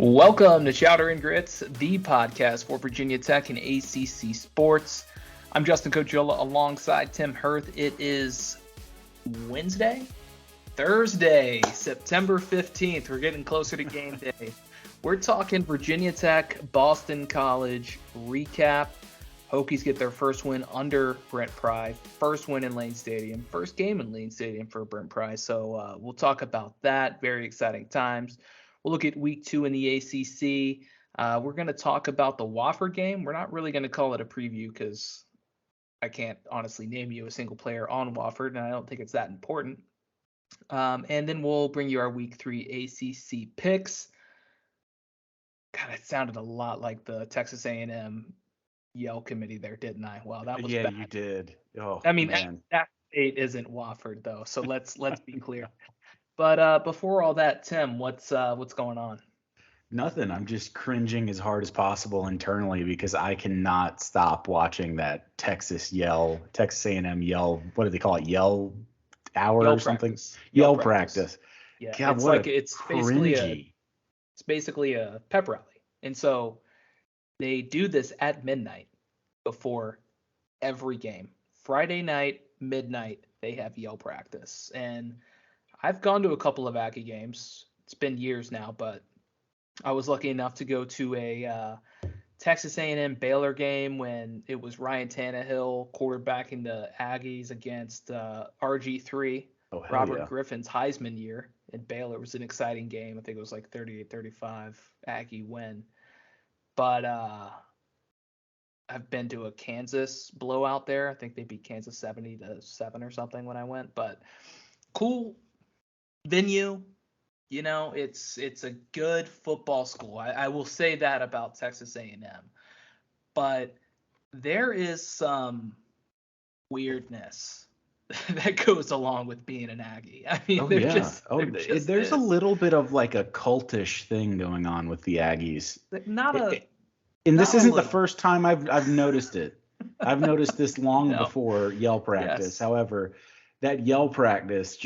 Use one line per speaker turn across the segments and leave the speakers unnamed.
Welcome to Chowder and Grits, the podcast for Virginia Tech and ACC sports. I'm Justin Cochilla alongside Tim Hirth. It is Thursday, September 15th. We're getting closer to game day. We're talking Virginia Tech, Boston College recap. Hokies get their first win under Brent Pry, first win in Lane Stadium, first game in Lane Stadium for Brent Pry. So we'll talk about that. Very exciting times. We'll look at week 2 in the ACC. We're going to talk about the Wofford game. We're not really going to call it a preview because I can't honestly name you a single player on Wofford, and I don't think it's that important. And then we'll bring you our week 3 ACC picks. God, it sounded a lot like the Texas A&M Yell committee there, didn't I? Wow, that was bad.
Yeah, you did. Oh,
I mean,
man.
that state isn't Wofford though, so let's be clear. But before all that, Tim, what's going on?
Nothing. I'm just cringing as hard as possible internally because I cannot stop watching that Texas A&M yell. What do they call it? Yell hour
Yell
or something?
practice.
Yell practice.
Yeah,
God,
it's
what
like it's
cringy.
basically a pep rally, and so they do this at midnight before every game. Friday night, midnight, they have yell practice. And I've gone to a couple of Aggie games. It's been years now, but I was lucky enough to go to a Texas A&M Baylor game when it was Ryan Tannehill quarterbacking the Aggies against RG3, Robert Griffin's Heisman year. And Baylor was an exciting game. I think it was like 38-35 Aggie win. But I've been to a Kansas blowout there. I think they beat Kansas 70-7 or something when I went. But cool venue. You know, it's a good football school. I will say that about Texas A&M. But there is some weirdness that goes along with being an Aggie. I mean,
there's a little bit of like a cultish thing going on with the Aggies. And this isn't the first time I've noticed it. I've noticed this long before yell practice. Yes. However, that yell practice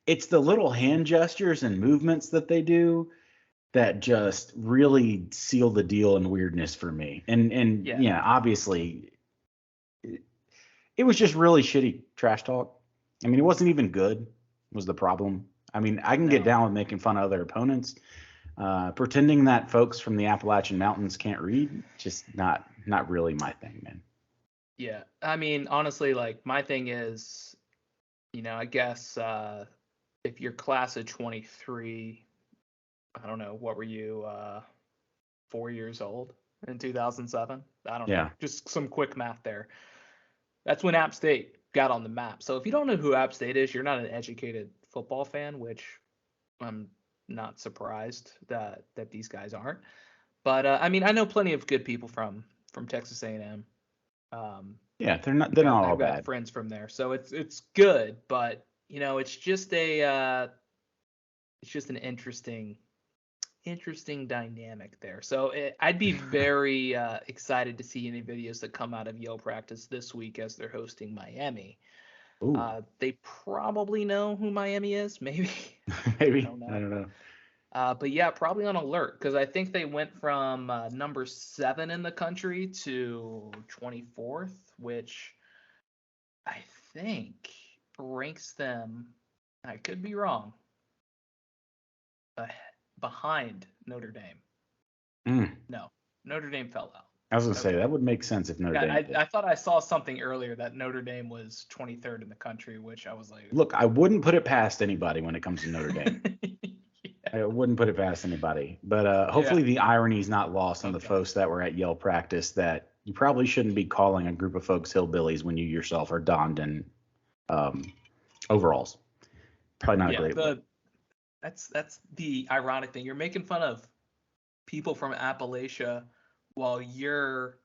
it's the little hand gestures and movements that they do that just really seal the deal in weirdness for me. And obviously it was just really shitty trash talk. I mean, it wasn't even good was the problem. I mean, I can get down with making fun of other opponents. Pretending that folks from the Appalachian Mountains can't read, just not really my thing, man.
Yeah, I mean, honestly, like my thing is, I guess if you're class of 23, I don't know, what were you, 4 years old in 2007? I don't know, just some quick math there. That's when App State got on the map. So if you don't know who App State is, you're not an educated football fan, which I'm not surprised that these guys aren't. But I mean, I know plenty of good people from Texas A&M.
They're not all
I've got
bad.
friends from there, so it's good. But it's just an interesting dynamic there. So I'd be very excited to see any videos that come out of Yale practice this week as they're hosting Miami. They probably know who Miami is, maybe.
Maybe. I don't know.
But yeah, probably on alert because I think they went from number 7 in the country to 24th, which I think ranks them, I could be wrong, behind Notre Dame. No, Notre Dame fell out.
I was going to say, that would make sense if Notre Dame did.
I thought I saw something earlier that Notre Dame was 23rd in the country, which I was like...
Look, I wouldn't put it past anybody when it comes to Notre Dame. I wouldn't put it past anybody. But hopefully the irony is not lost on the folks that were at Yale practice that you probably shouldn't be calling a group of folks hillbillies when you yourself are donned in overalls. Probably not a great look.
That's the ironic thing. You're making fun of people from Appalachia while you're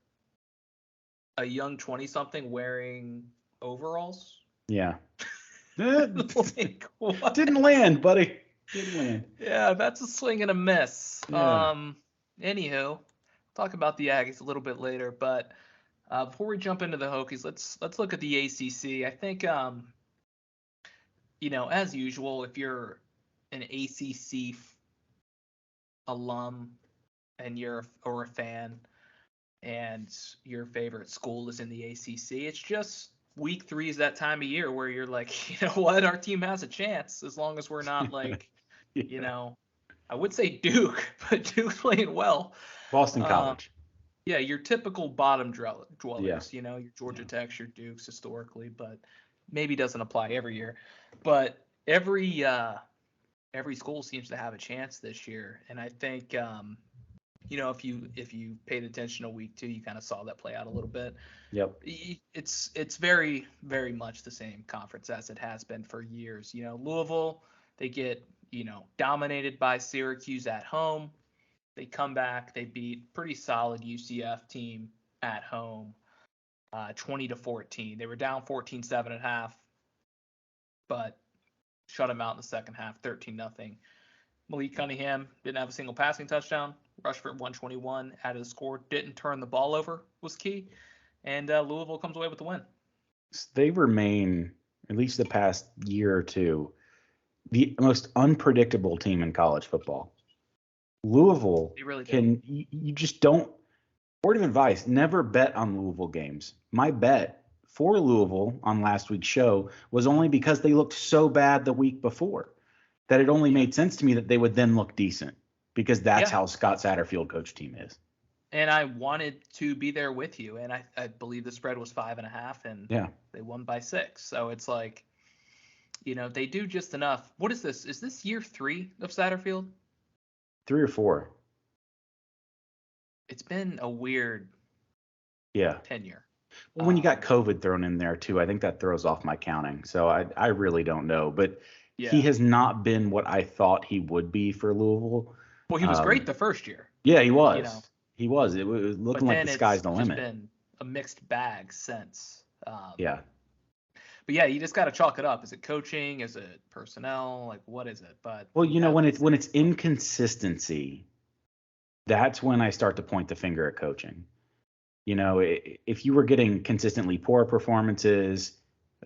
a young 20-something wearing overalls.
Yeah.
Like, what?
Didn't land, buddy. Didn't land.
Yeah, that's a swing and a miss.
Yeah.
Anywho, talk about the Aggies a little bit later, but before we jump into the Hokies, let's look at the ACC. I think as usual, if you're an ACC alum and you're a fan and your favorite school is in the ACC. It's just week 3 is that time of year where you're like, you know what, our team has a chance as long as we're not like,
yeah.
you know, I would say Duke, but Duke's playing well.
Boston College.
Yeah, your typical bottom dwellers,
yeah.
you know, your Georgia Techs, your Dukes historically, but maybe doesn't apply every year. But every school seems to have a chance this year, and I think you know, if you paid attention to week 2, you kind of saw that play out a little bit.
Yep.
It's very, very much the same conference as it has been for years. You know, Louisville, they get, you know, dominated by Syracuse at home. They come back, they beat pretty solid UCF team at home, 20-14. They were down 14-7 at half, but shut them out in the second half, 13-0. Malik Cunningham didn't have a single passing touchdown, rushed for 121, added a score, didn't turn the ball over, was key, and Louisville comes away with the win.
They remain, at least the past year or two, the most unpredictable team in college football. Louisville
really
you just don't. Word of advice: never bet on Louisville games. My bet for Louisville on last week's show was only because they looked so bad the week before that it only made sense to me that they would then look decent, because that's how Scott Satterfield coach team is.
And I wanted to be there with you, and I believe the spread was 5.5, and they won by 6. So it's like, you know, they do just enough. What is this? Is this year 3 of Satterfield?
3 or 4.
It's been a weird tenure.
Well, when you got COVID thrown in there too, I think that throws off my counting. So I really don't know. But he has not been what I thought he would be for Louisville.
Well, he was great the first year.
Yeah, he was. You know? He was. It was looking like the sky's the limit.
It's been a mixed bag since.
But
yeah, you just got to chalk it up. Is it coaching? Is it personnel? Like, what is it? But
well, you know, when it's inconsistency, that's when I start to point the finger at coaching. You know, if you were getting consistently poor performances,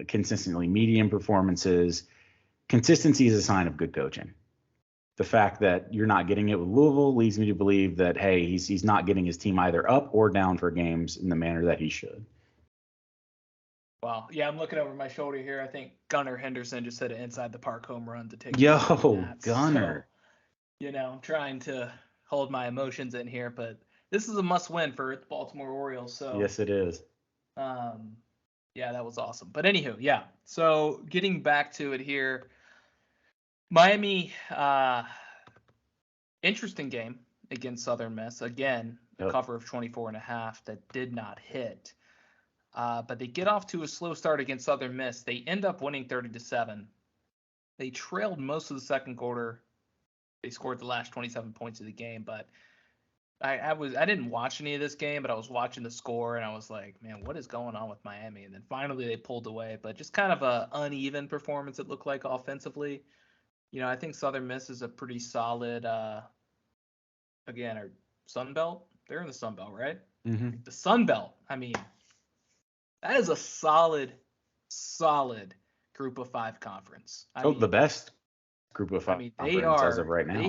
consistently medium performances, consistency is a sign of good coaching. The fact that you're not getting it with Louisville leads me to believe that, hey, he's not getting his team either up or down for games in the manner that he should.
Wow. Yeah, I'm looking over my shoulder here. I think Gunnar Henderson just hit an inside the park home run to take.
Gunnar.
So, you know, I'm trying to hold my emotions in here, but this is a must-win for the Baltimore Orioles. So
yes, it is.
Yeah, that was awesome. But anywho, yeah. So getting back to it here, Miami, interesting game against Southern Miss. Again, a cover of 24.5 that did not hit. But they get off to a slow start against Southern Miss. They end up winning 30-7. They trailed most of the second quarter. They scored the last 27 points of the game, but I didn't watch any of this game, but I was watching the score and I was like, man, what is going on with Miami? And then finally they pulled away, but just kind of a uneven performance it looked like offensively. You know, I think Southern Miss is a pretty solid, again, our Sun Belt. They're in the Sun Belt, right?
Mm-hmm.
The Sun Belt. I mean, that is a solid group of 5 conference. I mean,
the best group of 5 conference as of right now.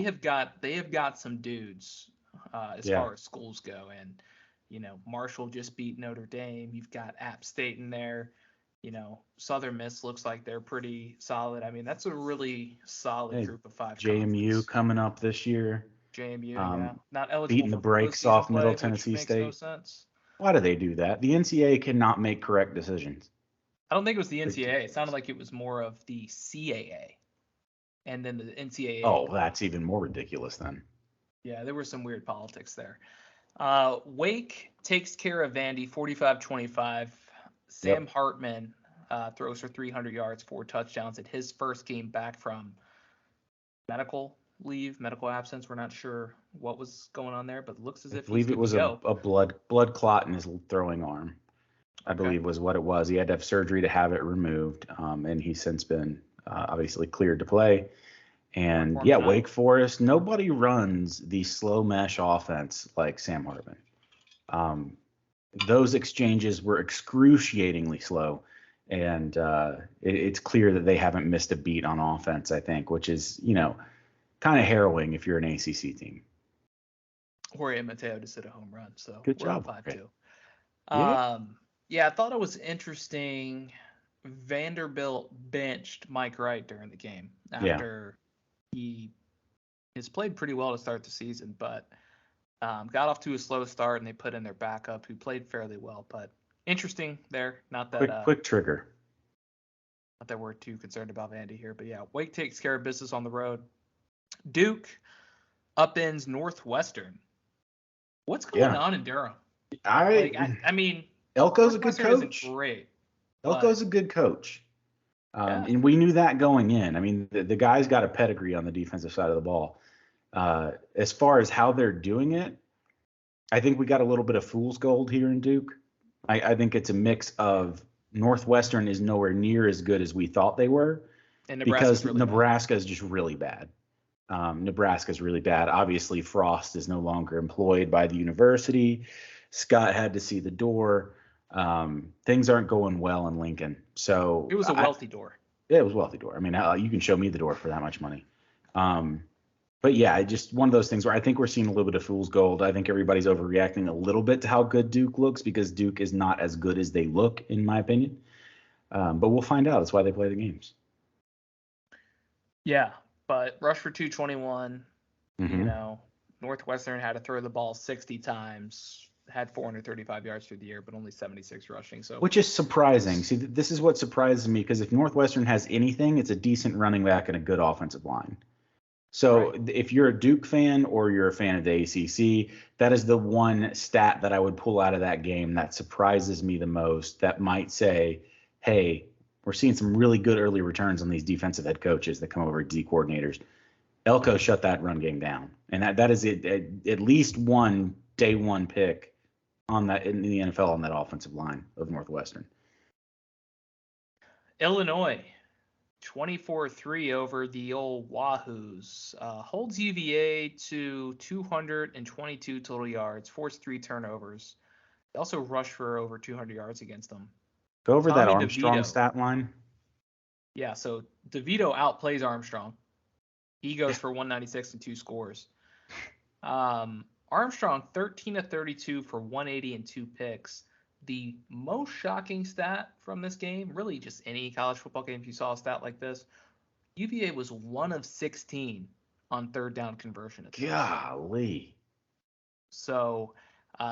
They have got some dudes as far as schools go, and you know, Marshall just beat Notre Dame. You've got App State in there. You know, Southern Miss looks like they're pretty solid. I mean, that's a really solid group of 5.
JMU conference coming up this year.
JMU, not eligible
beating the brakes off Middle Tennessee State.
No sense.
Why do they do that? The NCAA cannot make correct decisions.
I don't think it was the NCAA. It sounded like it was more of the CAA. And then the NCAA.
Oh, that's even more ridiculous then.
Yeah, there were some weird politics there. Wake takes care of Vandy 45-25. Sam Hartman throws for 300 yards, 4 touchdowns at his first game back from medical absence. We're not sure what was going on there, but it looks as if
I believe it was a blood clot in his throwing arm. I believe was what it was. He had to have surgery to have it removed, and he's since been obviously cleared to play. And Wake Forest, nobody runs the slow mesh offense like Sam Hartman. Those exchanges were excruciatingly slow, and it's clear that they haven't missed a beat on offense, I think, which is, you know, kind of harrowing if you're an ACC team.
Jorge Mateo just hit a home run, so
good
we're
job.
up 5-2.
Yeah.
Yeah, I thought it was interesting. Vanderbilt benched Mike Wright during the game after he has played pretty well to start the season, but got off to a slow start, and they put in their backup, who played fairly well. But interesting there. Not that
quick trigger.
Not that we're too concerned about Vandy here, but yeah, Wake takes care of business on the road. Duke upends Northwestern. What's going on in Durham? I mean,
Elko's a good coach.
Great.
Elko's a good coach. And we knew that going in. I mean, the guy's got a pedigree on the defensive side of the ball. As far as how they're doing it, I think we got a little bit of fool's gold here in Duke. I think it's a mix of Northwestern is nowhere near as good as we thought they were,
and
Nebraska is just really bad. Nebraska's really bad. Obviously, Frost is no longer employed by the university. Scott had to see the door. Things aren't going well in Lincoln. So
it was a wealthy door.
Yeah, it was a wealthy door. I mean, you can show me the door for that much money. But yeah, just one of those things where I think we're seeing a little bit of fool's gold. I think everybody's overreacting a little bit to how good Duke looks because Duke is not as good as they look, in my opinion. But we'll find out. That's why they play the games.
Yeah, but rush for 221. Northwestern had to throw the ball 60 times, had 435 yards through the air, but only 76 rushing. So
which is surprising. See, this is what surprises me because if Northwestern has anything, it's a decent running back and a good offensive line. So if you're a Duke fan or you're a fan of the ACC, that is the one stat that I would pull out of that game that surprises me the most, that might say, hey, we're seeing some really good early returns on these defensive head coaches that come over as D coordinators. Elko shut that run game down. And that is at least one day one pick on that in the NFL on that offensive line of Northwestern.
Illinois. 24-3 over the old Wahoos. Holds UVA to 222 total yards, forced 3 turnovers. They also rushed for over 200 yards against them.
Go over that Armstrong stat line.
Yeah, so DeVito outplays Armstrong. He goes for 196 and 2 scores. Armstrong, 13 of 32 for 180 and 2 picks. The most shocking stat from this game, really just any college football game if you saw a stat like this, UVA was 1 of 16 on third down conversion.
Golly.
So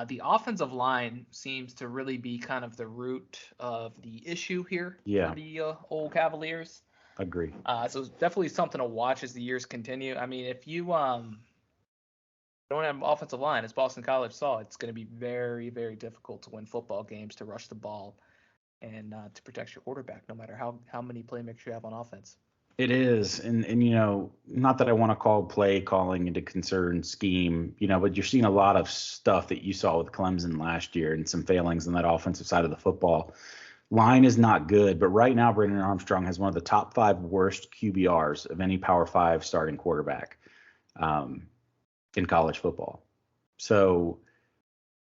the offensive line seems to really be kind of the root of the issue here for the old Cavaliers.
Agree.
So it's definitely something to watch as the years continue. I mean, if you don't have an offensive line, as Boston College saw, it's going to be very, very difficult to win football games, to rush the ball, and to protect your quarterback, no matter how many playmakers you have on offense.
It is, and not that I want to call play calling into concern scheme, but you're seeing a lot of stuff that you saw with Clemson last year and some failings on that offensive side of the football. Line is not good, but right now Brendan Armstrong has one of the top 5 worst QBRs of any Power 5 starting quarterback. In college football. So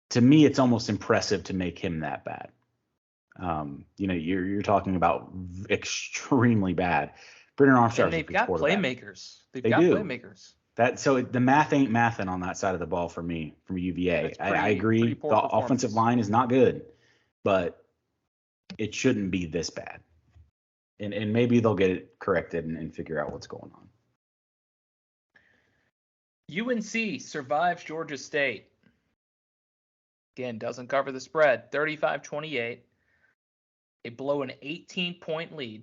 to me, it's almost impressive to make him that bad. You're talking about extremely bad. Brendan Armstrong.
And they've got playmakers.
They got playmakers. So the math ain't mathin' on that side of the ball for me, from UVA. I agree. The offensive line is not good, but it shouldn't be this bad. And maybe they'll get it corrected and figure out what's going on.
UNC survives Georgia State. Again, doesn't cover the spread. 35-28. They blow an 18-point lead.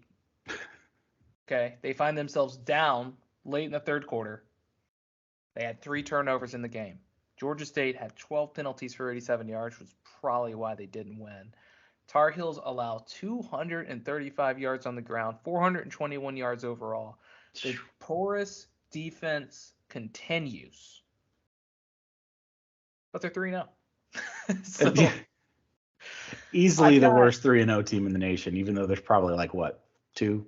Okay, they find themselves down late in the third quarter. They had 3 turnovers in the game. Georgia State had 12 penalties for 87 yards, which was probably why they didn't win. Tar Heels allow 235 yards on the ground, 421 yards overall. The porous defense continues, but they're 3-0. So
easily the worst 3-0 team in the nation, even though there's probably 2,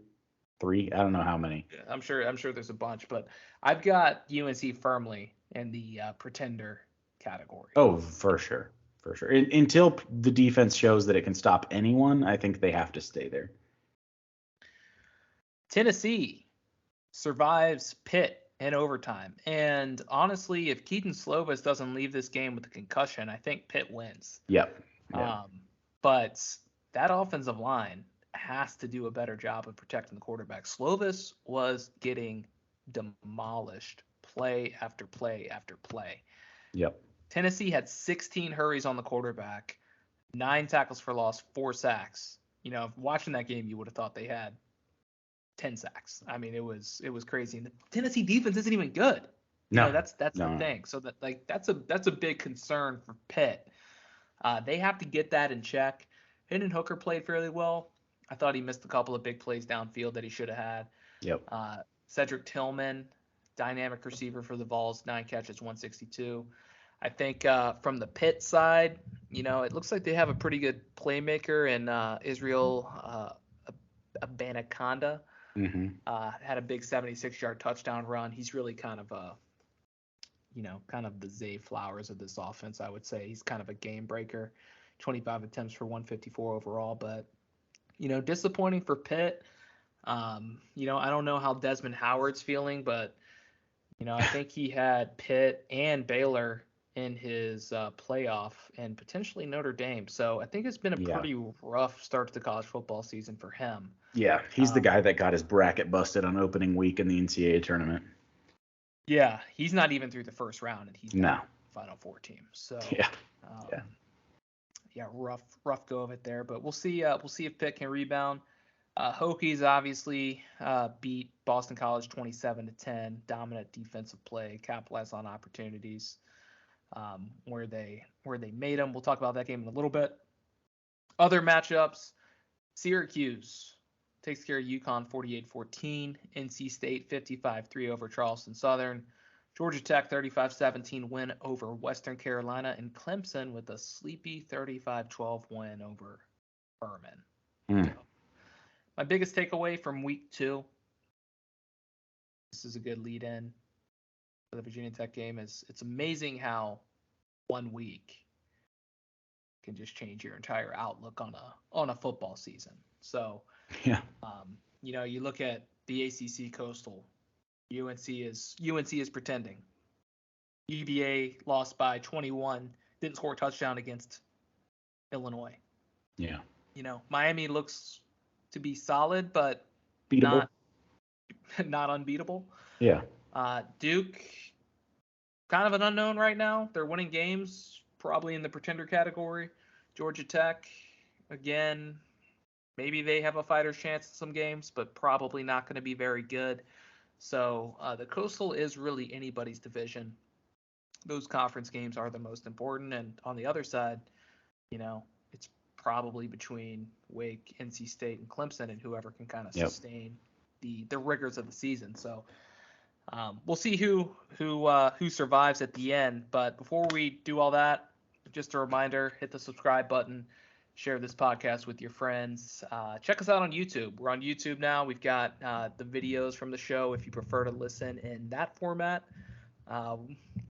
3, I don't know how many.
I'm sure there's a bunch, but I've got UNC firmly in the pretender category.
Oh, for sure. Until the defense shows that it can stop anyone, I think they have to stay there.
Tennessee survives Pitt in overtime. And honestly, if Keaton Slovis doesn't leave this game with a concussion, I think Pitt wins.
Yep.
But that offensive line has to do a better job of protecting the quarterback. Slovis was getting demolished play after play after play.
Yep.
Tennessee had 16 hurries on the quarterback, 9 tackles for loss, 4 sacks. Watching that game, you would have thought they had 10 sacks. I mean, it was crazy. And the Tennessee defense isn't even good. That's the thing. So that's a big concern for Pitt. They have to get that in check. Hendon Hooker played fairly well. I thought he missed a couple of big plays downfield that he should have had.
Yep.
Cedric Tillman, dynamic receiver for the Vols, 9 catches, 162. I think from the Pitt side, it looks like they have a pretty good playmaker in Israel Abanaconda.
Mm-hmm.
Had a big 76-yard touchdown run. He's really kind of the Zay Flowers of this offense, I would say. He's kind of a game breaker. 25 attempts for 154 overall, but disappointing for Pitt. I don't know how Desmond Howard's feeling, but I think he had Pitt and Baylor in his playoff and potentially Notre Dame. So I think it's been a pretty rough start to the college football season for him.
Yeah, he's the guy that got his bracket busted on opening week in the NCAA tournament.
Yeah, he's not even through the first round, and he's not Final Four team. So rough go of it there. But we'll see if Pitt can rebound. Hokies obviously beat Boston College 27-10. Dominant defensive play, capitalized on opportunities where they made them. We'll talk about that game in a little bit. Other matchups: Syracuse takes care of UConn 48-14. NC State 55-3 over Charleston Southern. Georgia Tech 35-17 win over Western Carolina, and Clemson with a sleepy 35-12 win over Furman. My biggest takeaway from week 2, this is a good lead-in for the Virginia Tech game, is it's amazing how 1 week can just change your entire outlook on a football season. So, you look at the ACC Coastal. UNC is pretending. UVA lost by 21, didn't score a touchdown against Illinois.
Yeah.
Miami looks to be solid, but
beatable.
not unbeatable.
Yeah.
Duke, kind of an unknown right now. They're winning games, probably in the pretender category. Georgia Tech, again, maybe they have a fighter's chance in some games, but probably not going to be very good. So the Coastal is really anybody's division. Those conference games are the most important. And on the other side, it's probably between Wake, NC State, and Clemson, and whoever can kind of sustain the rigors of the season. So we'll see who survives at the end. But before we do all that, just a reminder: hit the subscribe button. Share this podcast with your friends. Check us out on YouTube. We're on YouTube now. We've got the videos from the show if you prefer to listen in that format.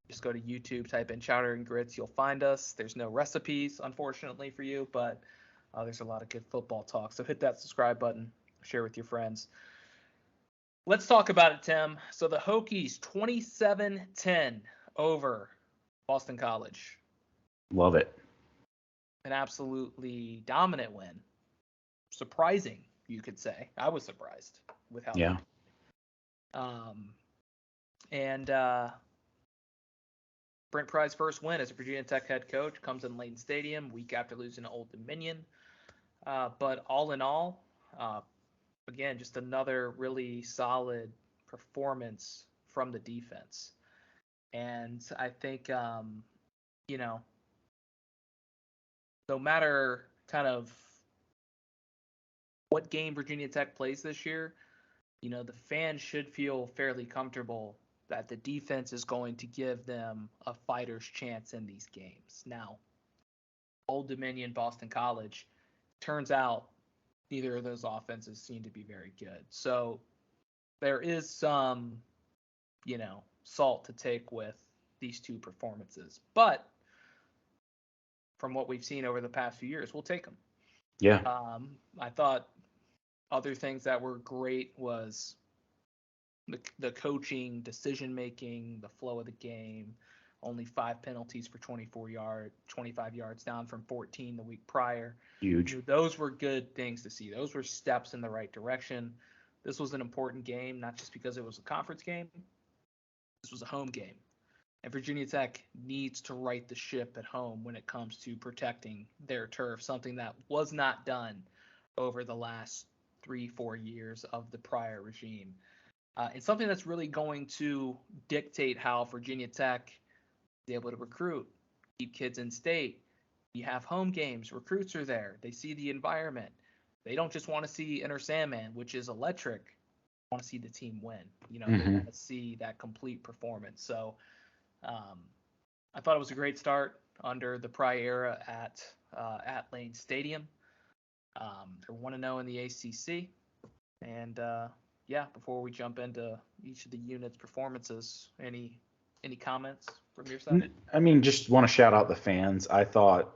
Just go to YouTube, type in Chowder and Grits. You'll find us. There's no recipes, unfortunately, for you, but there's a lot of good football talk. So hit that subscribe button. Share with your friends. Let's talk about it, Tim. So the Hokies, 27-10 over Boston College.
Love it.
An absolutely dominant win. Surprising, you could say. I was surprised with how.
Yeah.
And Brent Pry's first win as a Virginia Tech head coach comes in Layton Stadium, week after losing to Old Dominion. But all in all, again, just another really solid performance from the defense. And I think, no matter kind of what game Virginia Tech plays this year, the fans should feel fairly comfortable that the defense is going to give them a fighter's chance in these games. Now, Old Dominion, Boston College, turns out neither of those offenses seem to be very good. So there is some, salt to take with these two performances. But from what we've seen over the past few years, we'll take them.
Yeah.
I thought other things that were great was the coaching, decision making, the flow of the game. Only 5 penalties for 25 yards, down from 14 the week prior.
Huge.
Those were good things to see. Those were steps in the right direction. This was an important game, not just because it was a conference game. This was a home game. And Virginia Tech needs to right the ship at home when it comes to protecting their turf, something that was not done over the last 3-4 years of the prior regime. And something that's really going to dictate how Virginia Tech is able to recruit, keep kids in state. You have home games, recruits are there, they see the environment. They don't just want to see Enter Sandman, which is electric. They want to see the team win. They want to see that complete performance. So I thought it was a great start under the Pry era at Lane Stadium. They're 1-0 in the ACC. And before we jump into each of the units' performances, any comments from your side?
I mean, just want to shout out the fans. I thought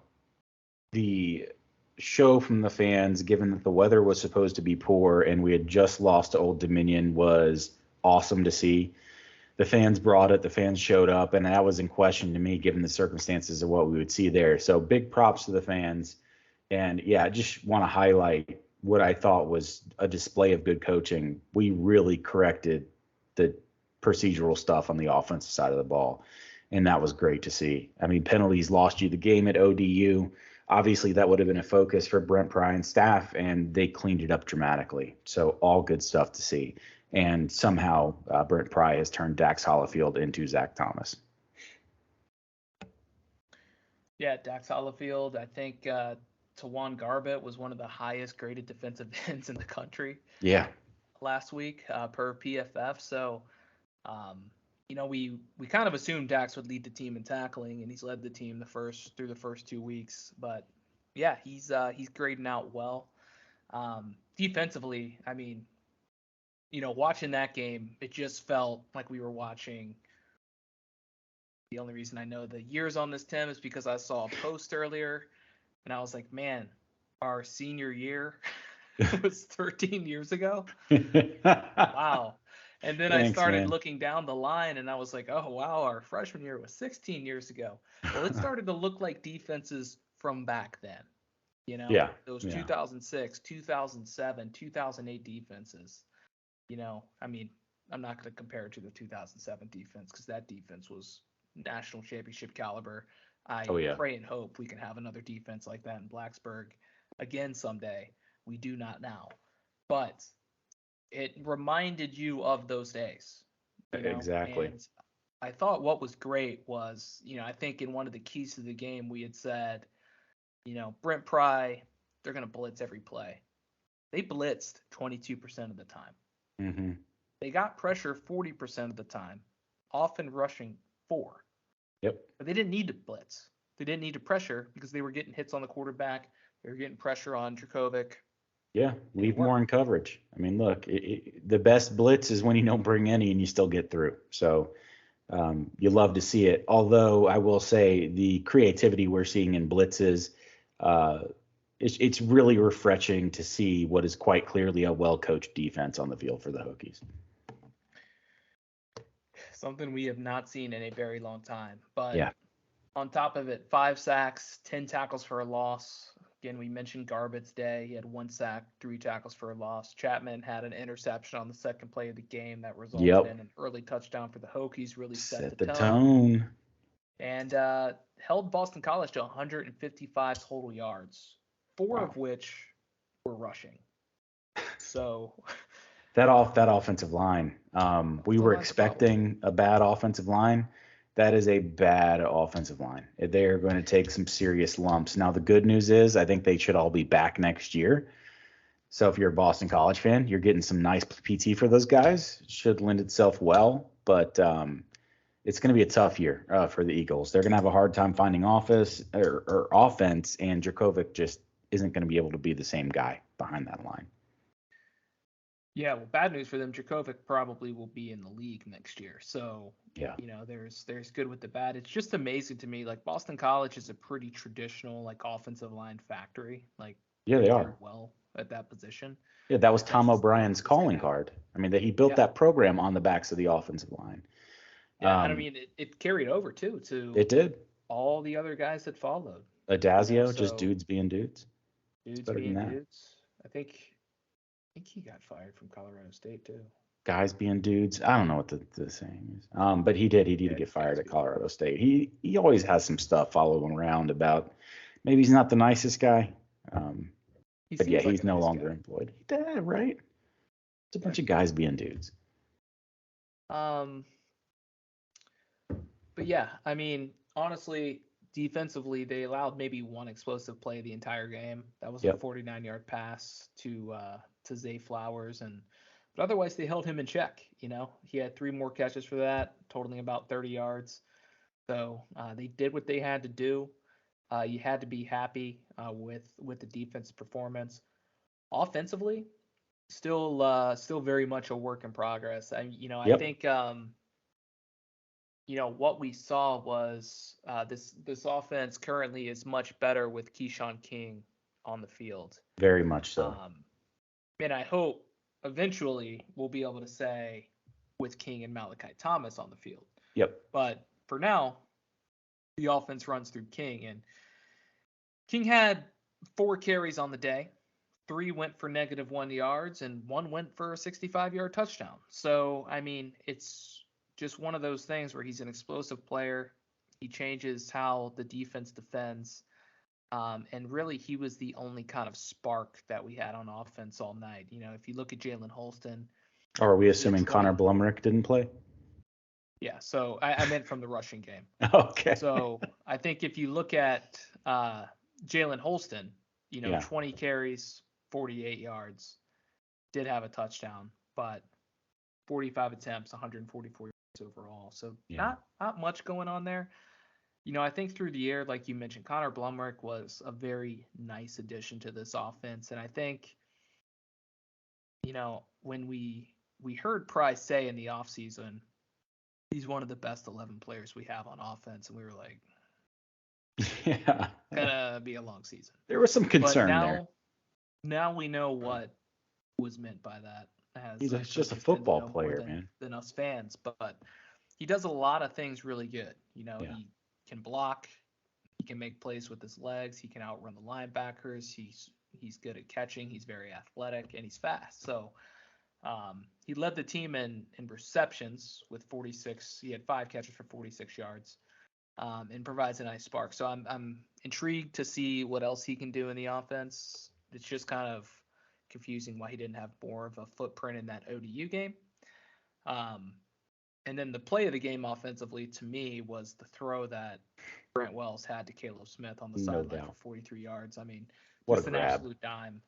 the show from the fans, given that the weather was supposed to be poor and we had just lost to Old Dominion, was awesome to see. The fans brought it, the fans showed up, and that was in question to me given the circumstances of what we would see there. So big props to the fans. And I just want to highlight what I thought was a display of good coaching. We really corrected the procedural stuff on the offensive side of the ball, and that was great to see. I mean, penalties lost you the game at ODU. Obviously, that would have been a focus for Brent Pry and staff, and they cleaned it up dramatically. So all good stuff to see. And somehow Brent Pry has turned Dax Hollifield into Zach Thomas.
Yeah, Dax Hollifield, I think Tawan Garbett was one of the highest graded defensive ends in the country.
Yeah.
Last week per PFF. So, we kind of assumed Dax would lead the team in tackling, and he's led the team through the first 2 weeks. But yeah, he's grading out well. Defensively, I mean, watching that game, it just felt like we were watching. The only reason I know the years on this, Tim, is because I saw a post earlier, and I was like, man, our senior year was 13 years ago. Wow. And then I started looking down the line, and I was like, oh, wow, our freshman year was 16 years ago. Well, it started to look like defenses from back then. Those 2006, 2007, 2008 defenses. I mean, I'm not going to compare it to the 2007 defense because that defense was national championship caliber. I pray and hope we can have another defense like that in Blacksburg again someday. We do not now. But it reminded you of those days.
Exactly.
And I thought what was great was, I think in one of the keys to the game we had said, Brent Pry, they're going to blitz every play. They blitzed 22% of the time.
Mm-hmm.
They got pressure 40% of the time, often rushing 4.
Yep.
But they didn't need to blitz. They didn't need to pressure because they were getting hits on the quarterback. They were getting pressure on Dracovic.
Yeah, leave more in coverage. I mean, look, the best blitz is when you don't bring any and you still get through. So you love to see it. Although I will say the creativity we're seeing in blitzes, it's really refreshing to see what is quite clearly a well-coached defense on the field for the Hokies.
Something we have not seen in a very long time. But on top of it, 5 sacks, 10 tackles for a loss. Again, we mentioned Garbett's day. He had 1 sack, 3 tackles for a loss. Chapman had an interception on the second play of the game that resulted in an early touchdown for the Hokies, really set the tone. And held Boston College to 155 total yards, 4 of which were rushing. So
that offensive line, we were expecting a bad offensive line. That is a bad offensive line. They are going to take some serious lumps. Now, the good news is I think they should all be back next year. So if you're a Boston College fan, you're getting some nice PT for those guys. It should lend itself well, but it's going to be a tough year for the Eagles. They're going to have a hard time finding offense, and Dracovic just isn't going to be able to be the same guy behind that line.
Yeah, well, bad news for them. Dracovic probably will be in the league next year. So, there's good with the bad. It's just amazing to me. Like, Boston College is a pretty traditional, offensive line factory.
Yeah, they are
well at that position.
Yeah, that was Tom O'Brien's calling card. I mean, that he built that program on the backs of the offensive line.
Yeah, and I mean, it carried over too to
it did
all the other guys that followed.
Adazio, just dudes being dudes.
Dudes being dudes. I think he got fired from Colorado State too.
Guys being dudes. I don't know what the saying is. But he did get fired at Colorado State. He always has some stuff following around about maybe he's not the nicest guy. But yeah, he's no longer employed. Yeah, right. It's a bunch of guys being dudes.
But yeah, I mean, honestly, defensively, they allowed maybe one explosive play the entire game. That was a 49-yard pass to Zay Flowers, but otherwise they held him in check. You know, he had 3 more catches for that, totaling about 30 yards. So they did what they had to do. You had to be happy with the defensive performance. Offensively, still very much a work in progress. I think what we saw was this offense currently is much better with Keyshawn King on the field.
Very much so.
And I hope eventually we'll be able to say with King and Malachi Thomas on the field.
Yep.
But for now, the offense runs through King, and King had 4 carries on the day. 3 went for -1 yards, and 1 went for a 65-yard touchdown. So, I mean, it's just one of those things where he's an explosive player. He changes how the defense defends. And really, he was the only kind of spark that we had on offense all night. You know, if you look at Jalen Holston.
Are we assuming Connor Blumrick didn't play?
Yeah, so I meant from the rushing game.
Okay.
So I think if you look at Jalen Holston, 20 carries, 48 yards, did have a touchdown, but 45 attempts, 144 yards overall. So not much going on there. I think through the air, like you mentioned, Connor Blumrick was a very nice addition to this offense. And I think, when we heard Pry say in the offseason, he's one of the best 11 players we have on offense. And we were like, gonna be a long season.
There was some concern there.
Now we know what was meant by that.
He's just a football player, man.
Than us fans, but he does a lot of things really good. He can block, he can make plays with his legs, he can outrun the linebackers, he's good at catching, he's very athletic, and he's fast. So he led the team in receptions with 46. He had 5 catches for 46 yards, and provides a nice spark. So I'm intrigued to see what else he can do in the offense. It's just kind of confusing why he didn't have more of a footprint in that ODU game. And then the play of the game offensively to me was the throw that Brent Wells had to Caleb Smith on the sideline for 43 yards. I mean, just an absolute dime.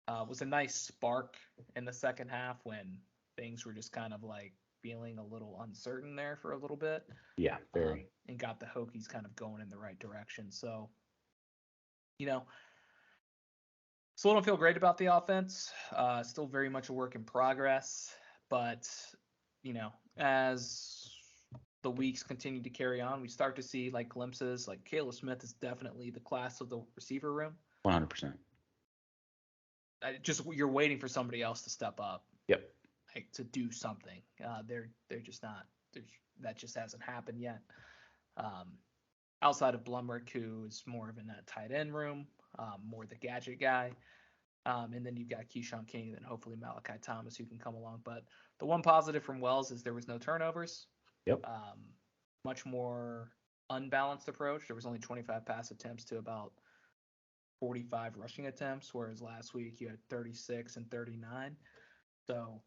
Was a nice spark in the second half when things were just kind of like feeling a little uncertain there for a little bit.
Yeah, very.
And got the Hokies kind of going in the right direction. So, still don't feel great about the offense. Still very much a work in progress. But, as the weeks continue to carry on, we start to see like glimpses. Like Caleb Smith is definitely the class of the receiver room.
100%.
You're waiting for somebody else to step up.
Yep.
Like to do something. They're just not. That just hasn't happened yet. Outside of Blumrick, who is more of in that tight end room, more the gadget guy. And then you've got Keyshawn King, and then hopefully Malachi Thomas, who can come along. But the one positive from Wells is there was no turnovers.
Yep.
Much more unbalanced approach. There was only 25 pass attempts to about 45 rushing attempts, whereas last week you had 36 and 39. So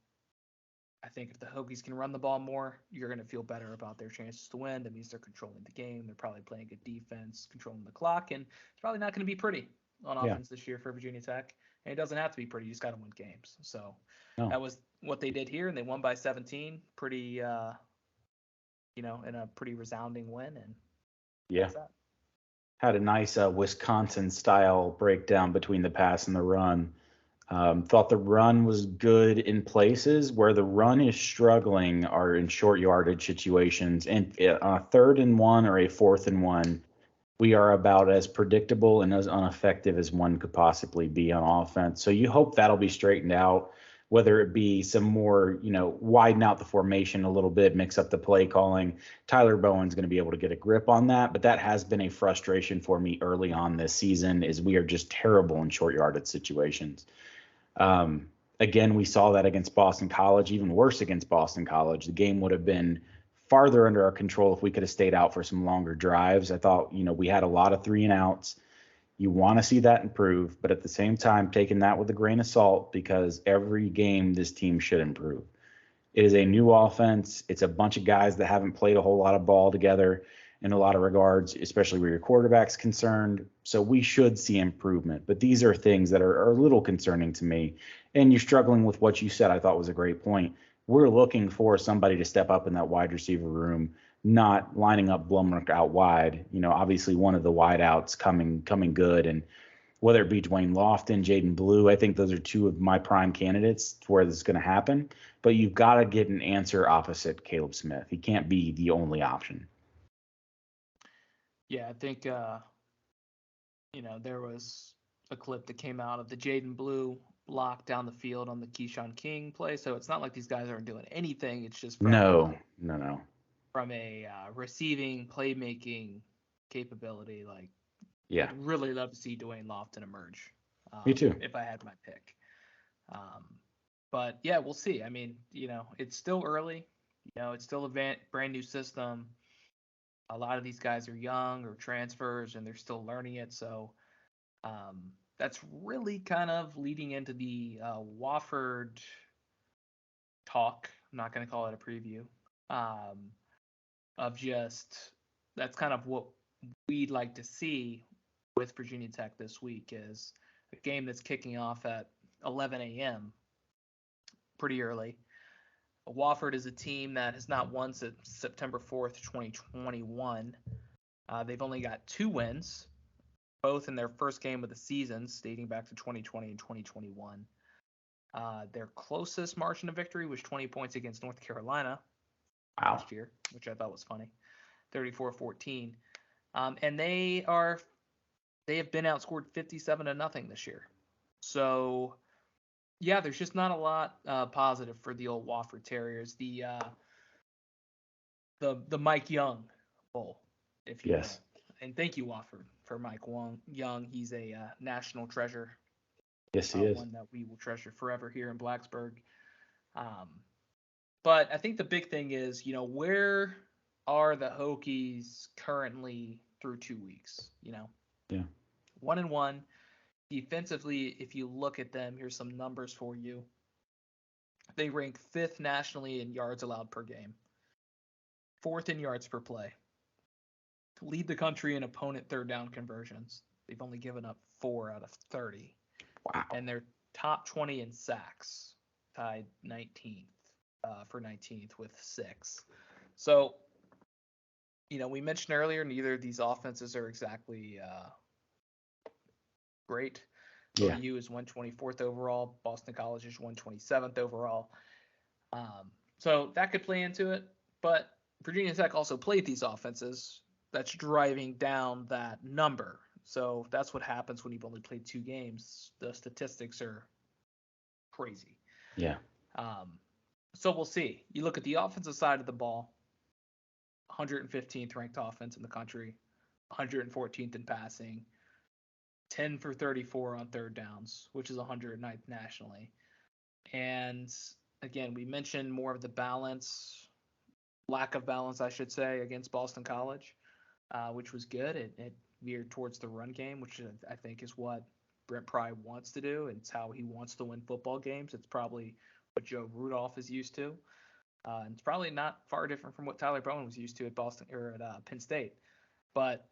I think if the Hokies can run the ball more, you're going to feel better about their chances to win. That means they're controlling the game. They're probably playing good defense, controlling the clock, and it's probably not going to be pretty on offense this year for Virginia Tech. And it doesn't have to be pretty. You just got to win games. So that was what they did here, and they won by 17. Pretty, in a pretty resounding win. And
had a nice Wisconsin-style breakdown between the pass and the run. Thought the run was good in places. Where the run is struggling are in short yardage situations. And on a 3rd and 1 or a 4th and 1, we are about as predictable and as ineffective as one could possibly be on offense. So you hope that'll be straightened out, whether it be some more, widen out the formation a little bit, mix up the play calling. Tyler Bowen's going to be able to get a grip on that, but that has been a frustration for me early on this season is we are just terrible in short yardage situations. Again, we saw that against Boston College, even worse against Boston College. The game would have been farther under our control if we could have stayed out for some longer drives. I thought, we had a lot of 3-and-outs. You want to see that improve, but at the same time, taking that with a grain of salt because every game this team should improve. It is a new offense. It's a bunch of guys that haven't played a whole lot of ball together in a lot of regards, especially where your quarterback's concerned. So we should see improvement. But these are things that are a little concerning to me. And you're struggling with what you said, I thought was a great point. We're looking for somebody to step up in that wide receiver room, not lining up Blumrock out wide. Obviously one of the wide outs coming good. And whether it be Dwayne Lofton, Jaden Blue, I think those are two of my prime candidates to where this is going to happen. But you've got to get an answer opposite Caleb Smith. He can't be the only option.
Yeah, I think, there was a clip that came out of the Jaden Blue block down the field on the Keyshawn King play. So it's not like these guys aren't doing anything. It's just from
no.
From a receiving, playmaking capability,
yeah,
I'd really love to see Dwayne Lofton emerge.
Me too.
If I had my pick. But yeah, we'll see. I mean, it's still early. It's still a brand new system. A lot of these guys are young or transfers, and they're still learning it. So that's really kind of leading into the Wofford talk. I'm not going to call it a preview. Of just that's kind of what we'd like to see with Virginia Tech this week is a game that's kicking off at 11 a.m. pretty early. Wofford is a team that has not won since September 4th, 2021. They've only got 2 wins, both in their first game of the season, dating back to 2020 and 2021. Their closest margin of victory was 20 points against North Carolina last year, which I thought was funny, 34-14. And they have been outscored 57-0 this year. So yeah, there's just not a lot positive for the old Wofford Terriers. The Mike Young Bowl, if you will. And thank you, Wofford, for Mike Young. He's a national treasure.
Yes, he is.
One that we will treasure forever here in Blacksburg. But I think the big thing is, where are the Hokies currently through 2 weeks?
Yeah.
1-1. Defensively, if you look at them, here's some numbers for you. They rank 5th nationally in yards allowed per game, 4th in yards per play. Lead the country in opponent third down conversions. They've only given up 4 out of 30.
Wow.
And they're top 20 in sacks, tied 19th for 19th with 6. So, we mentioned earlier, neither of these offenses are exactly great.
Yeah.
OU is 124th overall. Boston College is 127th overall. So that could play into it. But Virginia Tech also played these offenses. That's driving down that number. So that's what happens when you've only played 2 games. The statistics are crazy.
Yeah.
So we'll see. You look at the offensive side of the ball, 115th ranked offense in the country, 114th in passing, 10 for 34 on third downs, which is 109th nationally. And again, we mentioned more of the lack of balance, I should say, against Boston College, which was good. It veered towards the run game, which I think is what Brent Pry wants to do. It's how he wants to win football games. It's probably what Joe Rudolph is used to. And it's probably not far different from what Tyler Bowen was used to at Boston or at Penn State. But,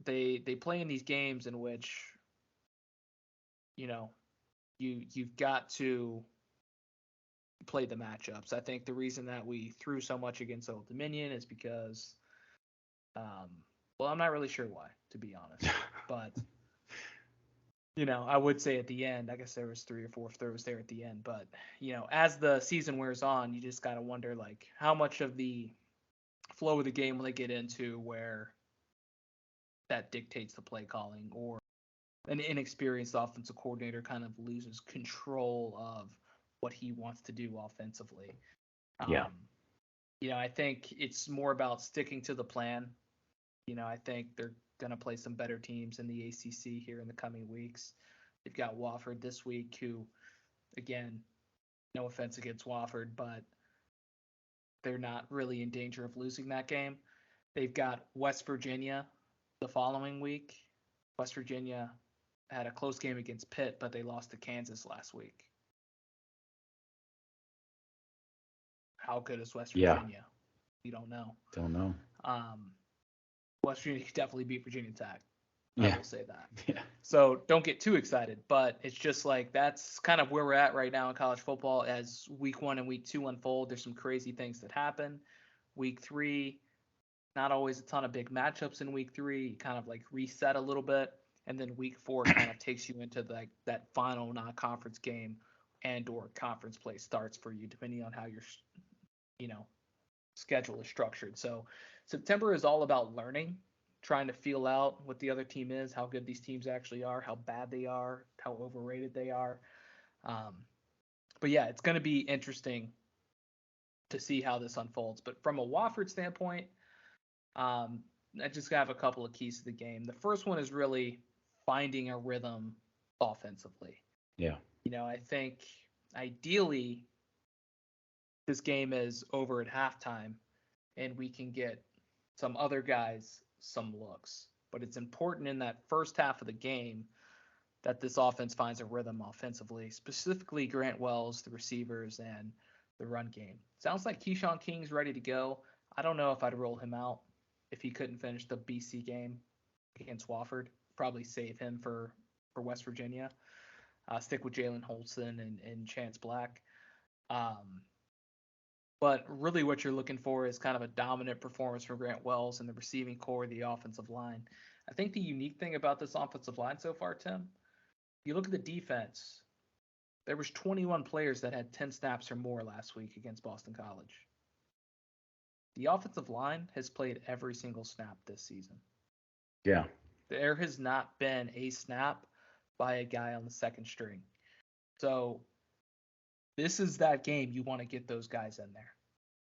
they play in these games in which, you've got to play the matchups. I think the reason that we threw so much against Old Dominion is because, I'm not really sure why, to be honest. But, I would say at the end, I guess there was 3 or 4 throws there at the end. But, as the season wears on, you just got to wonder, how much of the flow of the game will they get into where that dictates the play calling, or an inexperienced offensive coordinator kind of loses control of what he wants to do offensively.
Yeah.
I think it's more about sticking to the plan. I think they're going to play some better teams in the ACC here in the coming weeks. They've got Wofford this week, who, again, no offense against Wofford, but they're not really in danger of losing that game. They've got West Virginia the following week. West Virginia had a close game against Pitt, but they lost to Kansas last week. How good is West Virginia?
Yeah.
We don't know.
Don't know.
West Virginia could definitely beat Virginia Tech.
Yeah.
I will say that.
Yeah.
So don't get too excited, but it's just like that's kind of where we're at right now in college football. As week 1 and week 2 unfold, there's some crazy things that happen. Week 3, not always a ton of big matchups in week 3. You kind of like reset a little bit, and then week 4 kind of takes you into that final non-conference game and or conference play starts for you, depending on how your schedule is structured. So September is all about learning, trying to feel out what the other team is, how good these teams actually are, how bad they are, how overrated they are. But yeah, it's going to be interesting to see how this unfolds. But from a Wofford standpoint, I just have a couple of keys to the game. The first one is really finding a rhythm offensively.
Yeah.
I think ideally this game is over at halftime and we can get some other guys some looks. But it's important in that first half of the game that this offense finds a rhythm offensively, specifically Grant Wells, the receivers, and the run game. Sounds like Keyshawn King's ready to go. I don't know if I'd roll him out if he couldn't finish the BC game against Wofford. Probably save him for West Virginia. Stick with Jalen Holston and Chance Black. But really what you're looking for is kind of a dominant performance from Grant Wells and the receiving core, the offensive line. I think the unique thing about this offensive line so far, Tim, you look at the defense, there was 21 players that had 10 snaps or more last week against Boston College. The offensive line has played every single snap this season.
Yeah.
There has not been a snap by a guy on the second string. So this is that game you want to get those guys in there.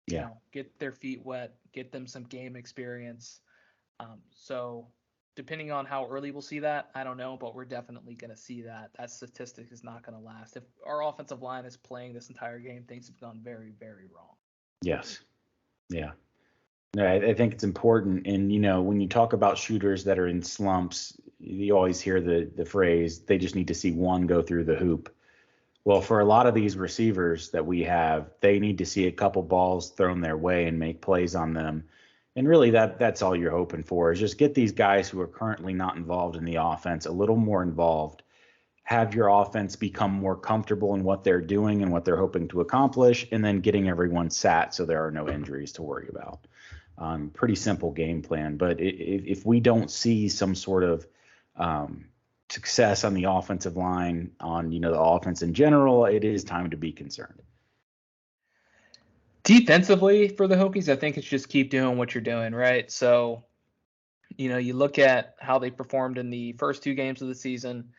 Yeah.
Get their feet wet, get them some game experience. So depending on how early we'll see that, I don't know, but we're definitely going to see that. That statistic is not going to last. If our offensive line is playing this entire game, things have gone very, very wrong.
Yes. Yeah. No, I think it's important. And, when you talk about shooters that are in slumps, you always hear the phrase, they just need to see one go through the hoop. Well, for a lot of these receivers that we have, they need to see a couple balls thrown their way and make plays on them. And really that's all you're hoping for is just get these guys who are currently not involved in the offense a little more involved. Have your offense become more comfortable in what they're doing and what they're hoping to accomplish, and then getting everyone sat so there are no injuries to worry about. Pretty simple game plan. But if we don't see some sort of success on the offensive line, on the offense in general, it is time to be concerned.
Defensively for the Hokies, I think it's just keep doing what you're doing, right? So, you look at how they performed in the first 2 games of the season.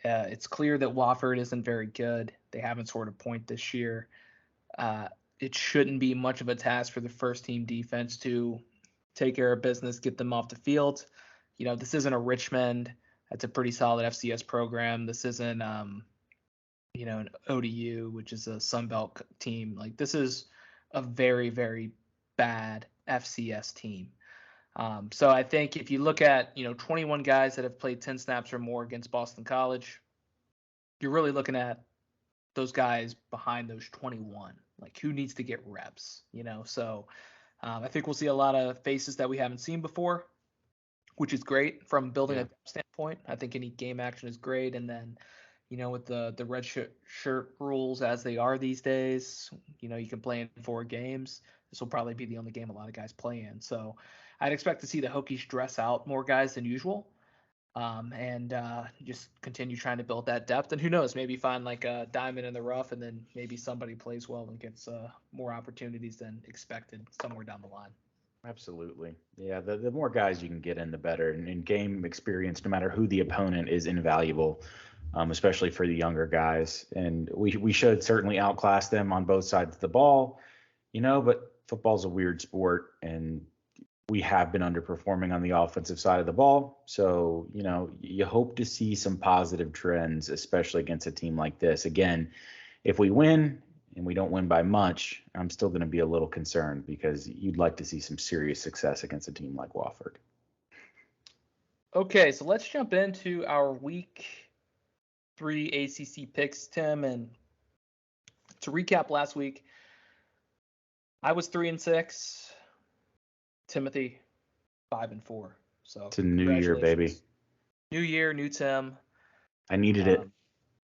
It's clear that Wofford isn't very good. They haven't scored a point this year. It shouldn't be much of a task for the first team defense to take care of business, get them off the field. This isn't a Richmond. That's a pretty solid FCS program. This isn't, an ODU, which is a Sun Belt team. Like, this is a very, very bad FCS team. So I think if you look at, 21 guys that have played 10 snaps or more against Boston College, you're really looking at those guys behind those 21. Like, who needs to get reps, So I think we'll see a lot of faces that we haven't seen before, which is great from building a standpoint. I think any game action is great. And then, with the red shirt rules as they are these days, you can play in 4 games. This will probably be the only game a lot of guys play in. So I'd expect to see the Hokies dress out more guys than usual, and just continue trying to build that depth. And who knows, maybe find like a diamond in the rough, and then maybe somebody plays well and gets more opportunities than expected somewhere down the line.
Absolutely. Yeah, the more guys you can get in, the better. And game experience, no matter who the opponent, is invaluable, especially for the younger guys. And we should certainly outclass them on both sides of the ball, but football's a weird sport, and we have been underperforming on the offensive side of the ball. So, you hope to see some positive trends, especially against a team like this. Again, if we win and we don't win by much, I'm still going to be a little concerned because you'd like to see some serious success against a team like Wofford.
Okay, so let's jump into our week 3 ACC picks, Tim. And to recap last week, I was 3-6. Timothy 5-4. So
it's a new year, baby.
New year, new Tim.
I needed it.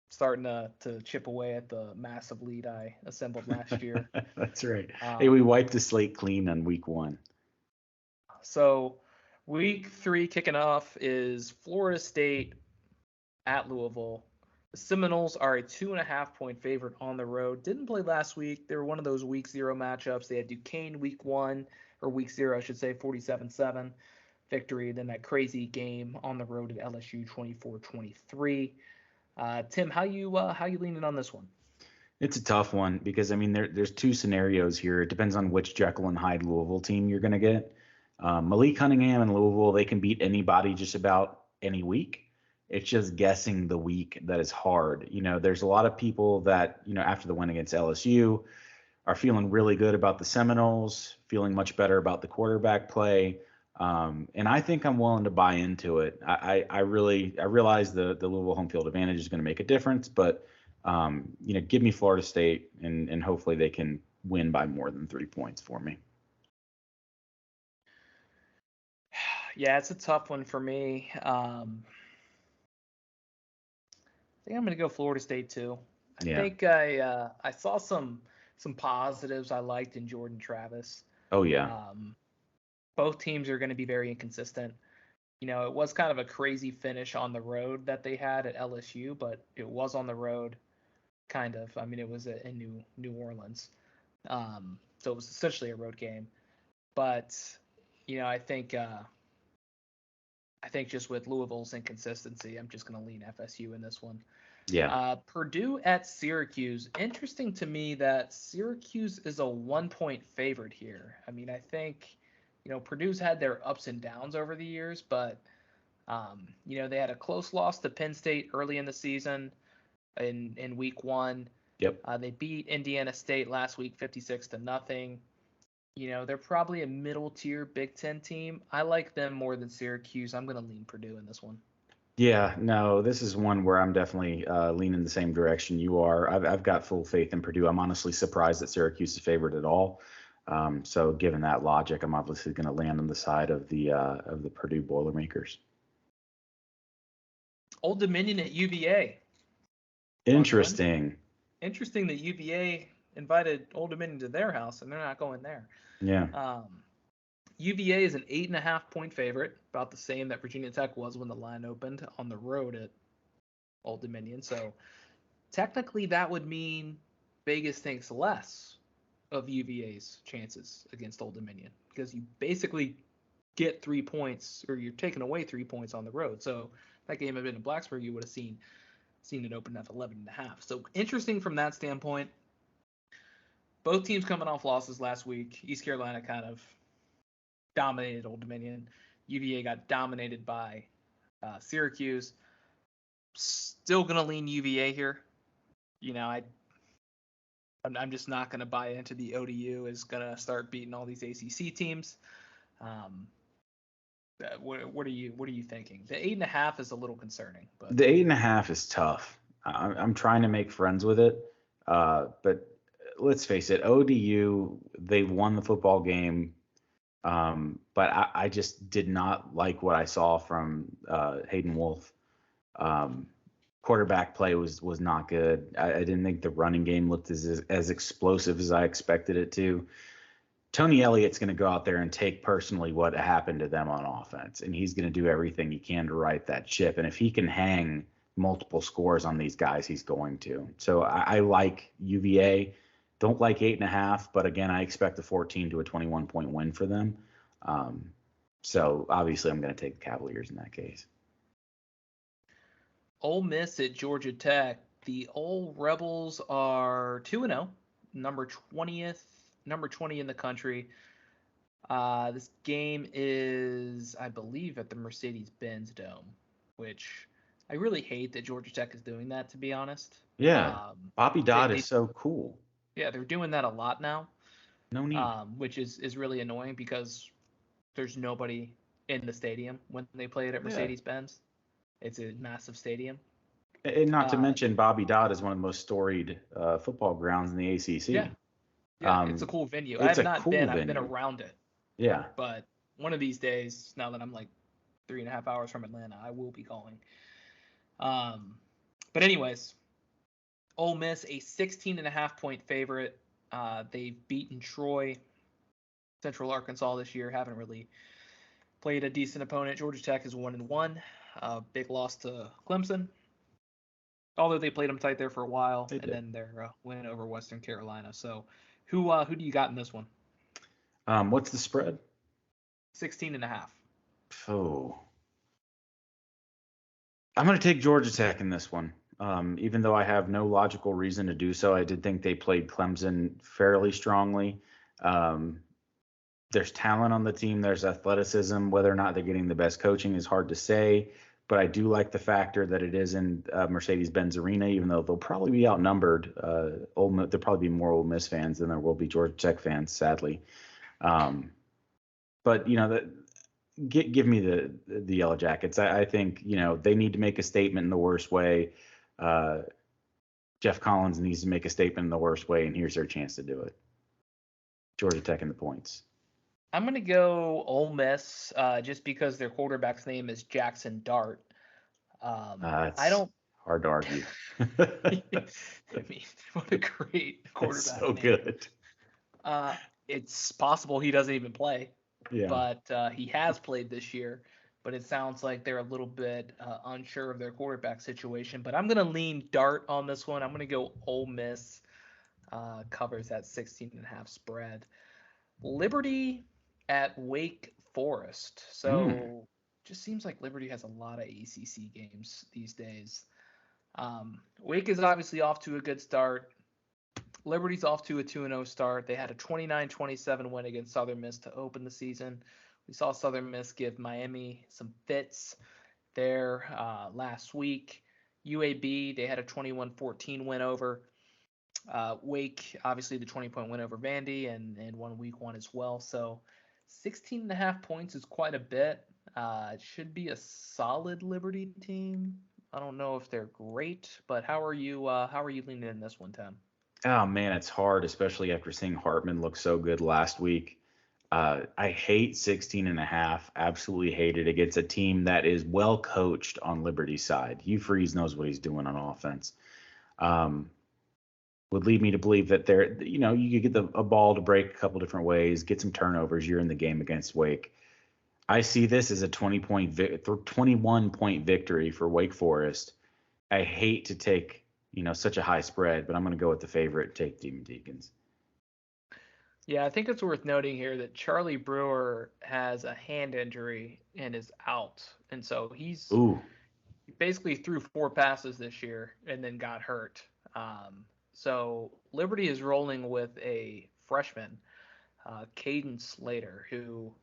Starting to chip away at the massive lead I assembled last year.
That's right. Hey, we wiped the slate clean on week 1.
So week 3 kicking off is Florida State at Louisville. The Seminoles are a 2.5-point favorite on the road. Didn't play last week. They were one of those week 0 matchups. They had Duquesne week 1, or week 0, I should say, 47-7 victory. Then that crazy game on the road at LSU, 24-23. Tim, how you leaning on this one?
It's a tough one because, there's two scenarios here. It depends on which Jekyll and Hyde Louisville team you're going to get. Malik Cunningham and Louisville, they can beat anybody just about any week. It's just guessing the week that is hard. There's a lot of people that, after the win against LSU are feeling really good about the Seminoles, feeling much better about the quarterback play. And I think I'm willing to buy into it. I realize the Louisville home field advantage is going to make a difference, but give me Florida State and hopefully they can win by more than 3 points for me.
Yeah, it's a tough one for me. I think I'm going to go Florida State too. I think I saw some positives I liked in Jordan Travis.
Oh yeah.
Both teams are going to be very inconsistent. It was kind of a crazy finish on the road that they had at LSU, but it was on the road, kind of. It was in New Orleans, so it was essentially a road game. But I think just with Louisville's inconsistency, I'm just going to lean FSU in this one.
Yeah.
Purdue at Syracuse. Interesting to me that Syracuse is a 1-point favorite here. I think, Purdue's had their ups and downs over the years, but, they had a close loss to Penn State early in the season in week 1.
Yep.
They beat Indiana State last week 56-0. They're probably a middle tier Big Ten team. I like them more than Syracuse. I'm going to lean Purdue in this one.
Yeah, no, this is one where I'm definitely leaning the same direction you are. I've got full faith in Purdue. I'm honestly surprised that Syracuse is favored at all. So given that logic, I'm obviously going to land on the side of the Purdue Boilermakers.
Old Dominion at UVA.
Interesting.
Interesting that UVA invited Old Dominion to their house and they're not going there.
Yeah.
UVA is an 8.5-point favorite, about the same that Virginia Tech was when the line opened on the road at Old Dominion. So technically that would mean Vegas thinks less of UVA's chances against Old Dominion because you basically get 3 points, or you're taking away 3 points on the road. So if that game had been in Blacksburg, you would have seen it open at 11.5. So interesting from that standpoint. Both teams coming off losses last week. East Carolina kind of dominated Old Dominion. UVA got dominated by Syracuse. Still gonna lean UVA here. I'm just not gonna buy into the ODU is gonna start beating all these ACC teams. What are you thinking? The 8.5 is a little concerning. But
the 8.5 is tough. I'm trying to make friends with it, but let's face it, ODU, they won the football game. But I just did not like what I saw from Hayden Wolf. Quarterback play was not good. I didn't think the running game looked as explosive as I expected it to. Tony Elliott's going to go out there and take personally what happened to them on offense, and he's going to do everything he can to right that ship. And if he can hang multiple scores on these guys, he's going to. So I like UVA. Don't like 8.5, but again, I expect a 14 to a 21-point win for them. So obviously I'm going to take the Cavaliers in that case.
Ole Miss at Georgia Tech. The Ole Rebels are 2-0, number 20 in the country. This game is, I believe, at the Mercedes-Benz Dome, which I really hate that Georgia Tech is doing that, to be honest.
Yeah, Bobby Dodd is so cool.
Yeah, they're doing that a lot now.
No need.
Which is really annoying because there's nobody in the stadium when they play it at Mercedes-Benz. It's a massive stadium.
And not to mention, Bobby Dodd is one of the most storied football grounds in the ACC.
Yeah, it's a cool venue. I have not been. I've been around it.
Yeah.
But one of these days, now that I'm like 3.5 hours from Atlanta, I will be calling. But anyways, Ole Miss, a 16.5-point favorite. They've beaten Troy, Central Arkansas this year. Haven't really played a decent opponent. Georgia Tech is 1-1. Big loss to Clemson. Although they played them tight there for a while, then their win over Western Carolina. So, who do you got in this one?
What's the spread?
16.5.
Oh, I'm going to take Georgia Tech in this one. Even though I have no logical reason to do so, I did think they played Clemson fairly strongly. There's talent on the team. There's athleticism. Whether or not they're getting the best coaching is hard to say. But I do like the factor that it is in Mercedes-Benz Arena, even though they'll probably be outnumbered. There'll probably be more Ole Miss fans than there will be Georgia Tech fans, sadly. But give me the Yellow Jackets. I think they need to make a statement in the worst way. Jeff Collins needs to make a statement in the worst way, and here's their chance to do it. Georgia Tech in the points.
I'm going to go Ole Miss just because their quarterback's name is Jackson Dart.
I don't. Hard to argue.
I mean, what a great quarterback.
That's so good.
It's possible he doesn't even play.
Yeah.
But he has played this year. But it sounds like they're a little bit unsure of their quarterback situation. But I'm going to lean Dart on this one. I'm going to go Ole Miss covers that 16.5 spread. Liberty at Wake Forest. So just seems like Liberty has a lot of ACC games these days. Wake is obviously off to a good start. Liberty's off to a 2-0 start. They had a 29-27 win against Southern Miss to open the season. We saw Southern Miss give Miami some fits there last week. UAB, they had a 21-14 win over. Wake, obviously the 20-point win over Vandy and won week 1 as well. So 16.5 points is quite a bit. It should be a solid Liberty team. I don't know if they're great, but how are you leaning in this one, Tim?
Oh man, it's hard, especially after seeing Hartman look so good last week. I hate 16.5. Absolutely hate it against a team that is well coached on Liberty's side. Hugh Freeze knows what he's doing on offense. Would lead me to believe that you could get a ball to break a couple different ways, get some turnovers. You're in the game against Wake. I see this as a 21-point victory for Wake Forest. I hate to take such a high spread, but I'm going to go with the favorite, take Demon Deacons.
Yeah, I think it's worth noting here that Charlie Brewer has a hand injury and is out. And so he basically threw 4 passes this year and then got hurt. So Liberty is rolling with a freshman, Caden Slater, who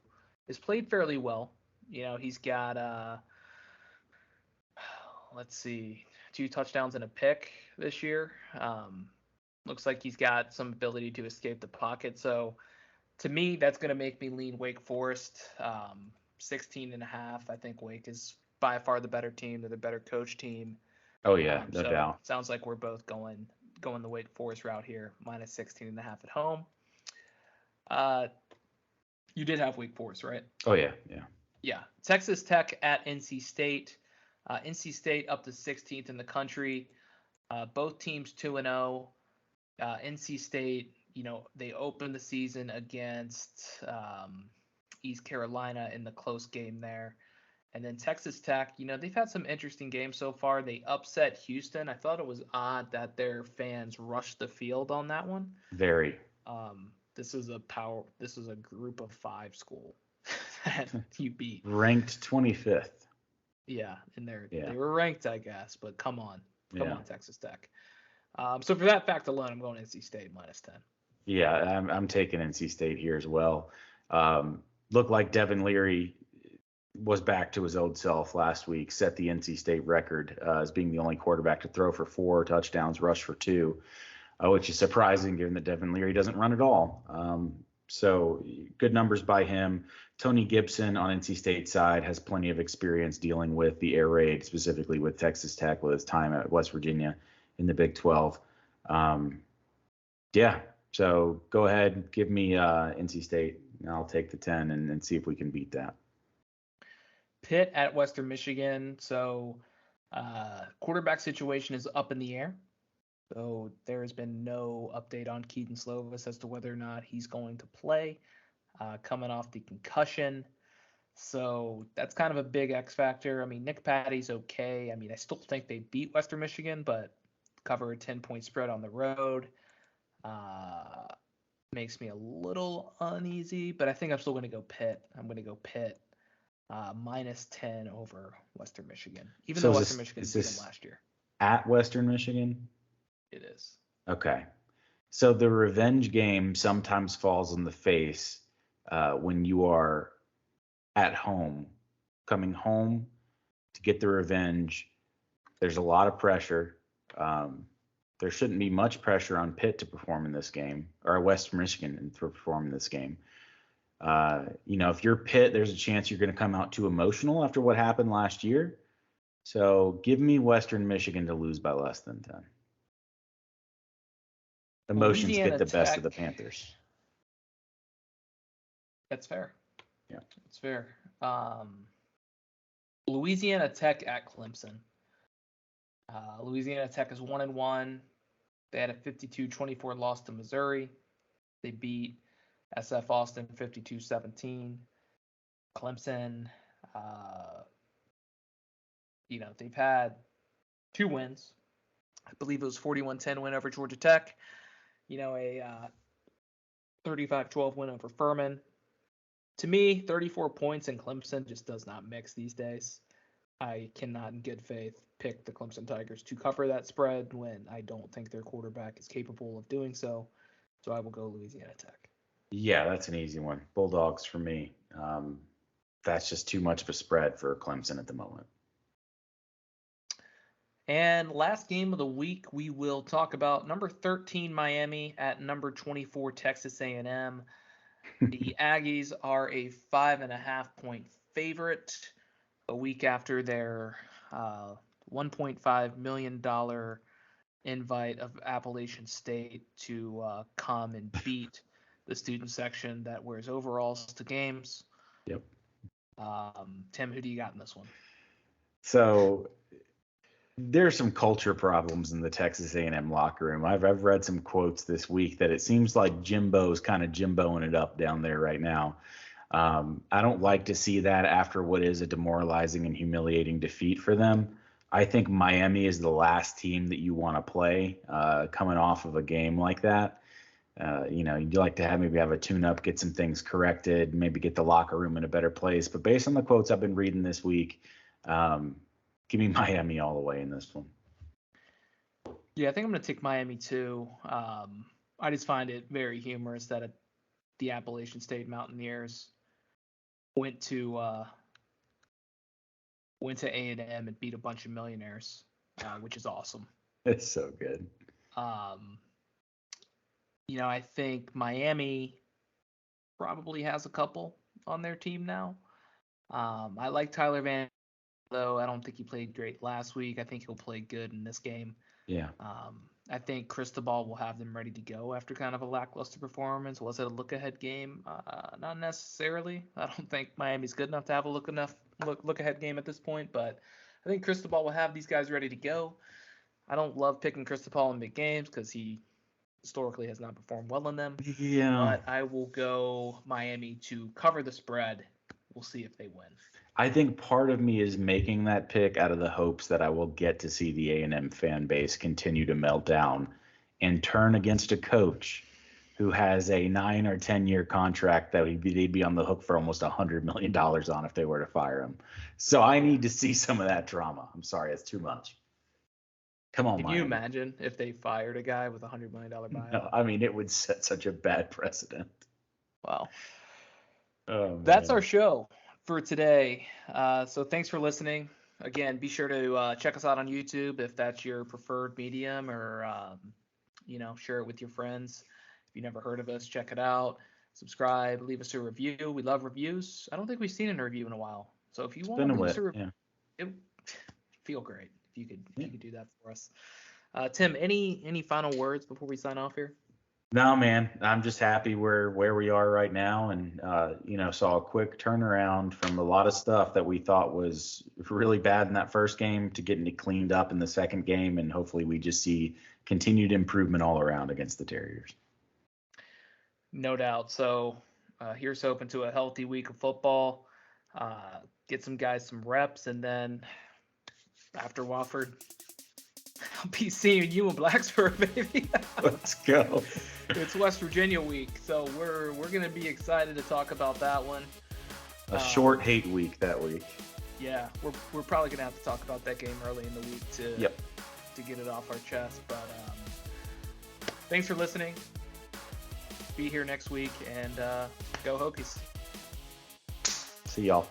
has played fairly well. He's got, 2 touchdowns and a pick this year. Looks like he's got some ability to escape the pocket. So to me, that's going to make me lean Wake Forest. 16.5. I think Wake is by far the better team. They're the better coach team.
Oh yeah, no doubt.
Sounds like we're both going the Wake Forest route here. Minus 16.5 at home. You did have Wake Forest, right?
Oh yeah.
Yeah. Texas Tech at NC State. NC State up to 16th in the country. Both teams 2-0. NC State, they opened the season against East Carolina in the close game there. And then Texas Tech, they've had some interesting games so far. They upset Houston. I thought it was odd that their fans rushed the field on that one.
Very.
This is a group of 5 school. that you beat.
Ranked 25th.
Yeah, and they were ranked, I guess, but come on, Texas Tech. So for that fact alone, I'm going NC State -10.
Yeah, I'm taking NC State here as well. Looked like Devin Leary was back to his old self last week, set the NC State record as being the only quarterback to throw for 4 touchdowns, rush for 2, which is surprising given that Devin Leary doesn't run at all. So good numbers by him. Tony Gibson on NC State's side has plenty of experience dealing with the air raid, specifically with Texas Tech with his time at West Virginia in the Big 12. So go ahead, give me NC State, and I'll take the 10 and see if we can beat that.
Pitt at Western Michigan. So quarterback situation is up in the air. So there has been no update on Keaton Slovis as to whether or not he's going to play, coming off the concussion. So that's kind of a big X factor. I mean, Nick Patty's okay. I mean, I still think they beat Western Michigan, but cover a 10-point spread on the road makes me a little uneasy, but I think I'm still going to go Pitt. I'm going to go Pitt -10 over Western Michigan, even though Western Michigan beat them last year.
At Western Michigan?
It is.
Okay. So the revenge game sometimes falls on the face when you are at home, coming home to get the revenge. There's a lot of pressure. There shouldn't be much pressure on Pitt to perform in this game, or Western Michigan to perform in this game. If you're Pitt, there's a chance you're going to come out too emotional after what happened last year. So give me Western Michigan to lose by less than 10. Emotions get the best of the Panthers.
That's fair.
Yeah.
It's fair. Louisiana Tech at Clemson. Louisiana Tech is 1-1. They had a 52-24 loss to Missouri. They beat SF Austin 52-17. Clemson, they've had 2 wins. I believe it was 41-10 win over Georgia Tech. A 35-12 win over Furman. To me, 34 points in Clemson just does not mix these days. I cannot in good faith pick the Clemson Tigers to cover that spread when I don't think their quarterback is capable of doing so. So I will go Louisiana Tech.
Yeah, that's an easy one. Bulldogs for me. That's just too much of a spread for Clemson at the moment.
And last game of the week, we will talk about number 13 Miami at number 24 Texas A&M. The Aggies are a 5.5-point favorite a week after their $1.5 million invite of Appalachian State to come and beat the student section that wears overalls to games.
Yep.
Tim, who do you got in this one?
So there's some culture problems in the Texas A&M locker room. I've read some quotes this week that it seems like Jimbo's kind of Jimboing it up down there right now. I don't like to see that after what is a demoralizing and humiliating defeat for them. I think Miami is the last team that you want to play coming off of a game like that. You'd like to maybe have a tune-up, get some things corrected, maybe get the locker room in a better place. But based on the quotes I've been reading this week, give me Miami all the way in this one.
Yeah, I think I'm going to take Miami too. I just find it very humorous that the Appalachian State Mountaineers went to A&M and beat a bunch of millionaires, which is awesome.
It's so good.
I think Miami probably has a couple on their team now. I like Tyler Van, though I don't think he played great last week. I think he'll play good in this game.
Yeah.
I think Cristobal will have them ready to go after kind of a lackluster performance. Was it a look-ahead game? Not necessarily. I don't think Miami's good enough to have a look-ahead game at this point, but I think Cristobal will have these guys ready to go. I don't love picking Cristobal in big games because he historically has not performed well in them.
Yeah.
But I will go Miami to cover the spread. We'll see if they win.
I think part of me is making that pick out of the hopes that I will get to see the A&M fan base continue to melt down and turn against a coach who has a 9 or 10-year contract that they'd be on the hook for almost $100 million on if they were to fire him. So I need to see some of that drama. I'm sorry, it's too much. Come on,
Can you imagine if they fired a guy with $100 million buyout?
No, I mean, it would set such a bad precedent.
Wow.
Oh,
that's our show for today. So thanks for listening. Again, be sure to check us out on YouTube if that's your preferred medium, or share it with your friends. If you never heard of us, check it out. Subscribe, leave us a review. We love reviews. I don't think we've seen a review in a while. So if you want to leave us a review, it feel great if you could do that for us. Tim, any final words before we sign off here?
No, man, I'm just happy where we are right now, and saw a quick turnaround from a lot of stuff that we thought was really bad in that first game to getting it cleaned up in the second game, and hopefully we just see continued improvement all around against the Terriers.
No doubt. So here's hoping to a healthy week of football, get some guys some reps, and then after Wofford, I'll be seeing you in Blacksburg, baby.
Let's go.
It's West Virginia week, so we're gonna be excited to talk about that one.
A short hate week that week.
Yeah, we're probably gonna have to talk about that game early in the week to get it off our chest. But thanks for listening. Be here next week, and go Hokies.
See y'all.